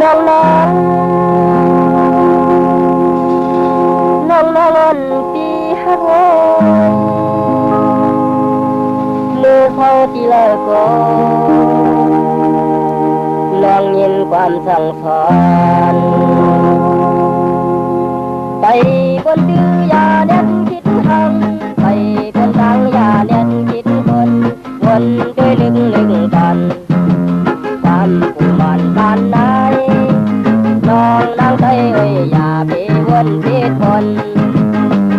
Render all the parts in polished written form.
น้องน้องน้องน้องปีฮักมือเขาที่ละก็ลองยินความสั่งสอนไปบนดื้อยาเด็ดคิดหังไปบนทางยาเด็ดคิดวนด้วยลึกกันความผูกพันบ้านไหนน้องนางใจเอ้ยอย่าไปวนผิดคน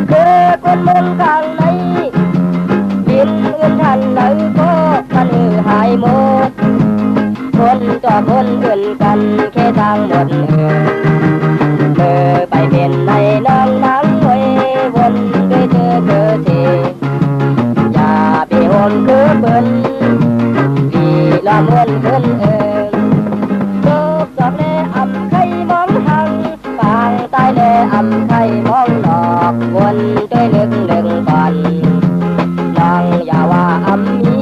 คือคนเมืองกลางไหนดินอื่นทันไหนก็มันหายหมดคนต่อคนอื่นกันแค่ทางหมดไปเป็นในน้องนางเอ้ยวนด้วยเธอทีอย่าไปหนคือเบิ่นลอมวนขึ้นจบจอบแลอำไข่มองหังปางตายแลอำไข่มองนอกวนด้วยลึกก่อนน้องอย่าว่าอำมี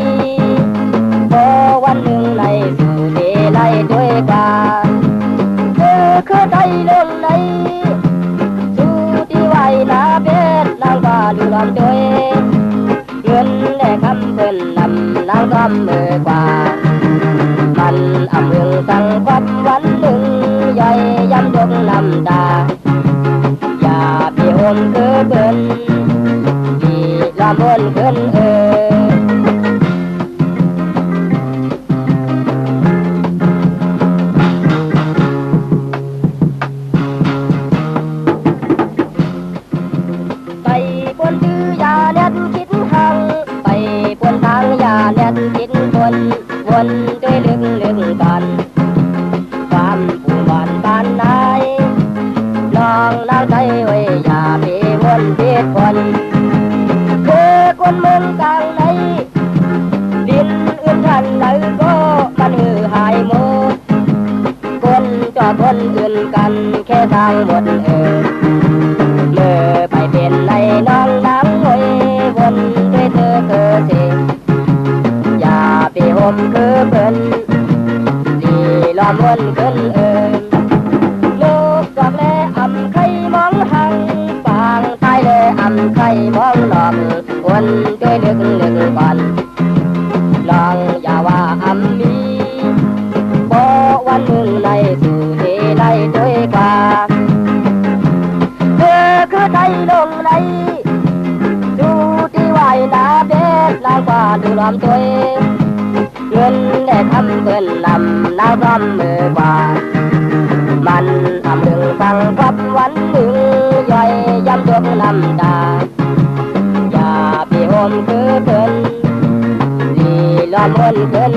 พอวันหนึ่งในสู่ดีไล่ด้วยกาคือใจเรื่องไหนสู่ที่ไหวนาเบ็ดนางว่าดูลำด้วยเงินและคำเพิ่นนำนางก็มือกว่ามันอำเมืองตั้งความวันหนึ่งใหญ่ย้ำยกน้ำตาอย่าพี่โฮมคือเบิ่นพี่ละมวนขึ้นไปบนดื้อยาเล็ดคิดหังไปบนทางยาเล็ดคิดวนด้วยลึกกันความผูกพันบ้านไหนน้องนางใจไว้อย่าไปวนผิดคนคือคนเมืองกลางไหนดินอื่นทันไหนก็มันหายหมดคนจอคนอื่นกันแค่ทางหมดไปเป็นในน้องนางไว้วนด้วยเธอสิอย่าไปห่มคือเบิ่นดีล้อมวนขึ้นลูกจอกแลอำไข่มองหังปางตายแลอำไข่มองนอกวนด้วยลึกก่อนน้องอย่าว่าอำมีบ่วันหนึ่งในสู่ที่ได้ด้วยกว่าคือใจลงในดูที่ไหวนาเบ็ดนางว่าดูล้อมตัวเงินได้ทำเกินนำนางก็มือกว่ามันทำหนึ่งตั้งกับวันหนึ่งย่อยย้ำยกน้ำตาอย่าพี่โฮมคือเพิ่นดีล้อมวนเพิ่น